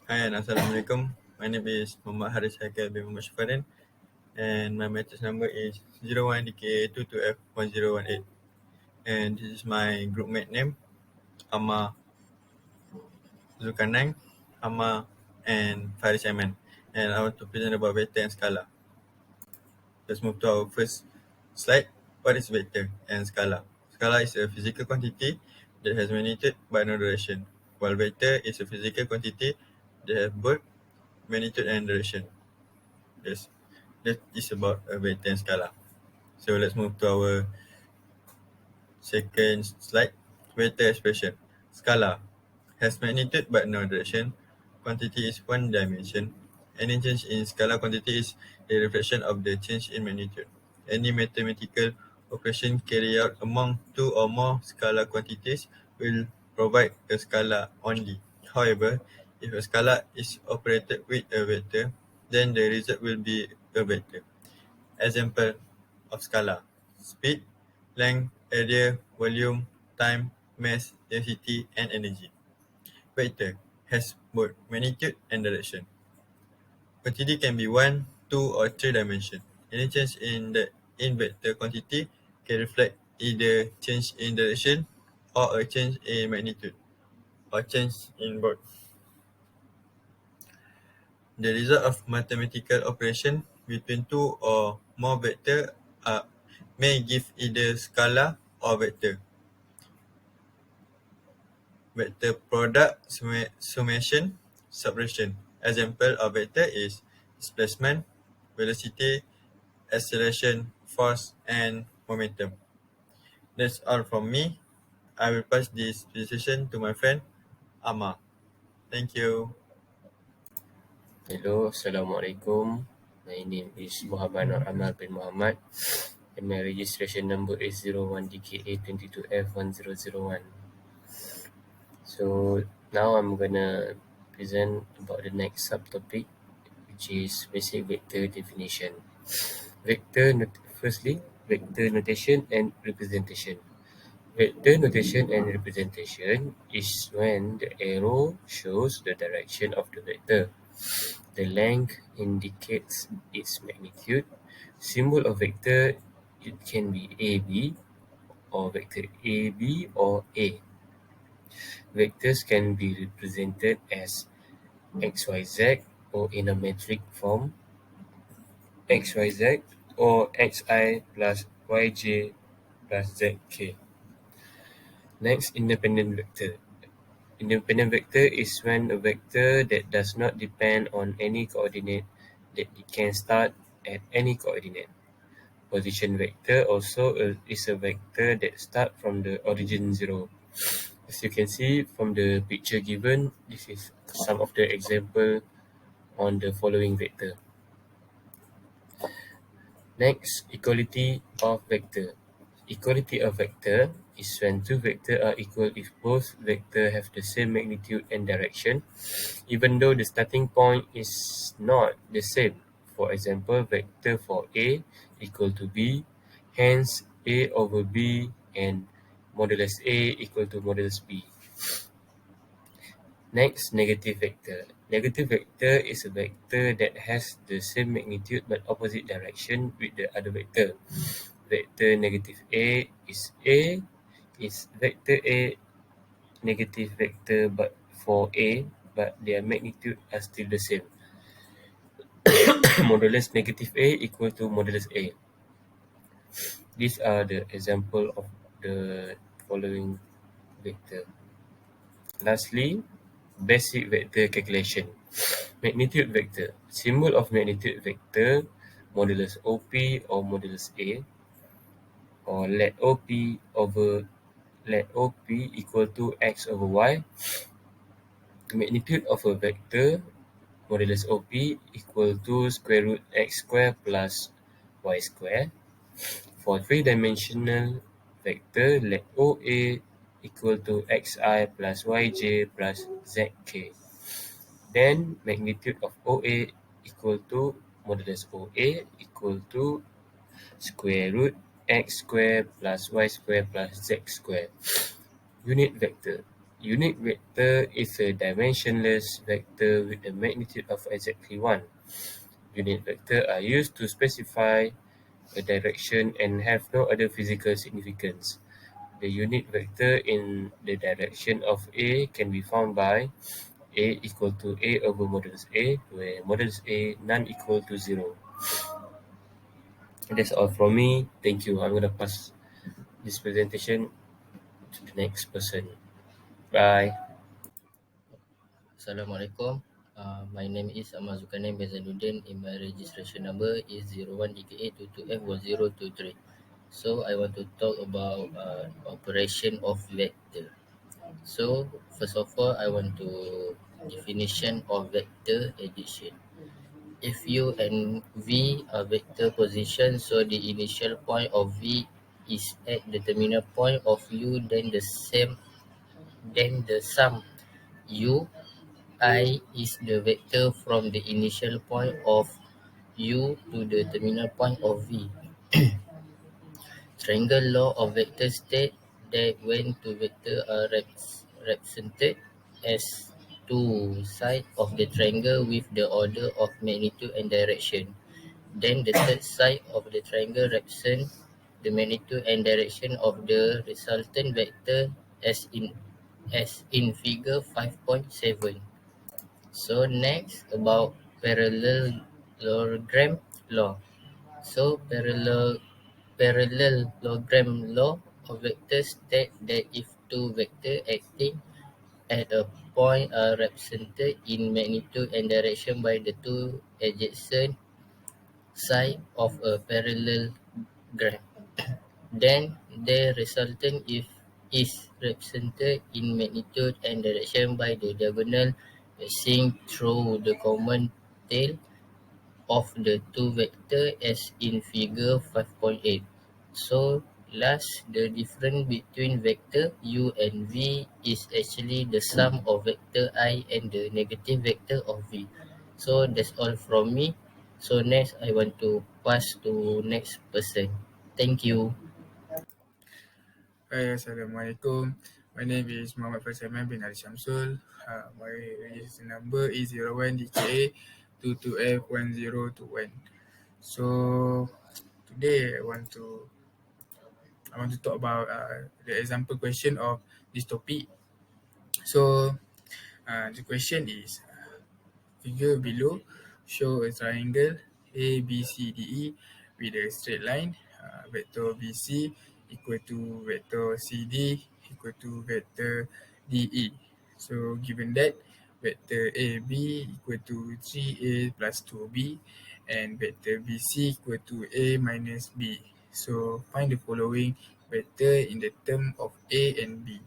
Hi and Assalamualaikum. My name is Muhammad Haris Haikal bin Muhammad Shufarin and my matrix number is 01DK22F1018. And this is my group mate name, Amma Zulkarnain, Amma and Faris Aiman. And I want to present about vector and scalar. Let's move to our first slide. What is vector and scalar? Scalar is a physical quantity that has magnitude but no direction, while vector is a physical quantity that has both magnitude and direction. Yes, that is about a vector and scalar. So let's move to our second slide. Vector expression. Scalar has magnitude but no direction. Quantity is one dimension. Any change in scalar quantity is a reflection of the change in magnitude. Any mathematical operation carried out among two or more scalar quantities will provide a scalar only. However, if a scalar is operated with a vector, then the result will be a vector. Example of scalar: speed, length, area, volume, time, mass, density, and energy. Vector has both magnitude and direction. Quantity can be 1, 2, or 3 dimension. Any change in the vector quantity can reflect either change in direction or a change in magnitude, or change in both. The result of mathematical operation between two or more vectors may give either scalar or vector. Vector product, summation, subtraction. Example of vector is displacement, velocity, acceleration, force, and momentum. That's all from me. I will pass this presentation to my friend Amma. Thank you. Hello, Assalamualaikum. My name is Muhammad Nur Amal bin Muhammad and my registration number is 01DKA22F1001. So now I'm gonna present about the next subtopic, which is basic vector definition. Firstly, vector notation and representation. Vector notation and representation is when the arrow shows the direction of the vector. The length indicates its magnitude. Symbol of vector, it can be AB or vector AB or A. Vectors can be represented as XYZ or in a metric form, XYZ or XI plus YJ plus ZK. Next, independent vector. Independent vector is when a vector that does not depend on any coordinate that it can start at any coordinate. Position vector also is a vector that starts from the origin 0. As you can see from the picture given, this is some of the example on the following vector. Next, equality of vector. Equality of vector is when two vectors are equal if both vectors have the same magnitude and direction, even though the starting point is not the same. For example, vector for A equal to B, hence A over B and modulus A equal to modulus B. Next, negative vector. Negative vector is a vector that has the same magnitude but opposite direction with the other vector. Vector negative A is vector A negative vector but for A, but their magnitude are still the same. Modulus negative A equal to modulus A. These are the example of the following vector. Lastly, basic vector calculation. Magnitude vector. Symbol of magnitude vector, modulus OP or modulus A, or let OP equal to X over Y. Magnitude of a vector, modulus OP equal to square root X square plus Y square. For three-dimensional vector, let OA equal to Xi plus Yj plus Zk. Then magnitude of OA equal to modulus OA equal to square root X square plus Y square plus Z square. Unit vector. Unit vector is a dimensionless vector with a magnitude of exactly 1. Unit vectors are used to specify a direction and have no other physical significance. The unit vector in the direction of A can be found by A equal to A over modulus A, where modulus A none equal to 0. That's all from me. Thank you. I'm going to pass this presentation to the next person. Bye. Assalamualaikum. My name is Ahmad Zulkarnain Bezanuddin and my registration number is 01DKA22F1023. So I want to talk about operation of vector. So first of all, I want to definition of vector addition. If U and V are vector position, so the initial point of V is at the terminal point of U, then the sum U I is the vector from the initial point of U to the terminal point of V. Triangle law of vector state that when two vectors are represented as two sides of the triangle with the order of magnitude and direction, then the third side of the triangle represents the magnitude and direction of the resultant vector as in figure 5.7. So next about parallelogram law. So parallelogram law of vectors state that if two vectors acting at a point are represented in magnitude and direction by the two adjacent sides of a parallelogram, then the resultant if is represented in magnitude and direction by the diagonal passing through the common tail of the two vectors as in figure 5.8. So last, the difference between vector u and v is actually the sum of vector I and the negative vector of v. So that's all from me. So next, I want to pass to next person. Thank you. Hi, Assalamualaikum. My name is Muhammad Faisal bin Ali Shamsul. My registration number is 01DKA22F1021. So today I want to talk about the example question of this topic. So the question is figure below show a triangle ABCDE with a straight line, vector BC equal to vector CD equal to vector DE. So given that vector AB equal to 3A plus 2B and vector BC equal to A minus B. So find the following vector in the term of A and B.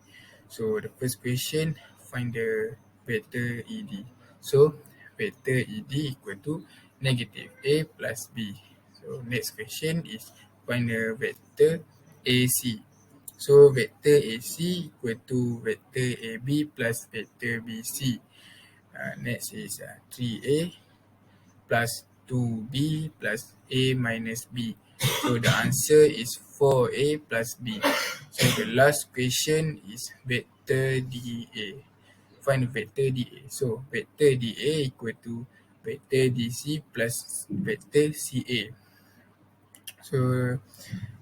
So the first question, find the vector ED. So vector ED equal to negative A plus B. So next question is find the vector AC. So vector AC equal to vector AB plus vector BC. Next is 3A plus 2B plus A minus B. So the answer is 4A plus B. So the last question is vector DA. Find vector DA. So vector DA equal to vector DC plus vector CA. So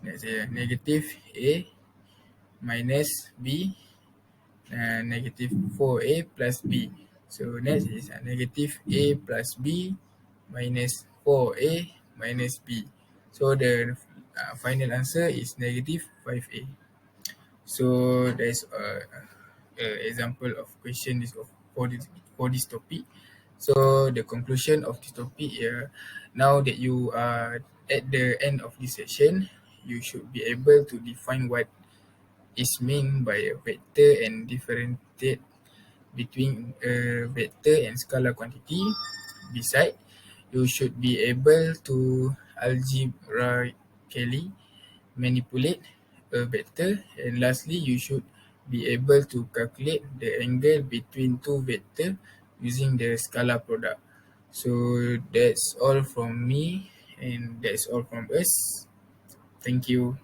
let's say negative A minus B, negative 4A plus B. So next is negative A plus B minus 4A minus B. So the final answer is negative 5A. So there's a example of question for this topic. So the conclusion of this topic here, now that you are at the end of this session, you should be able to define what is meant by a vector and differentiate between a vector and scalar quantity. Besides, you should be able to algebraically manipulate a vector, and lastly, you should be able to calculate the angle between two vectors using the scalar product. So that's all from me and that's all from us. Thank you.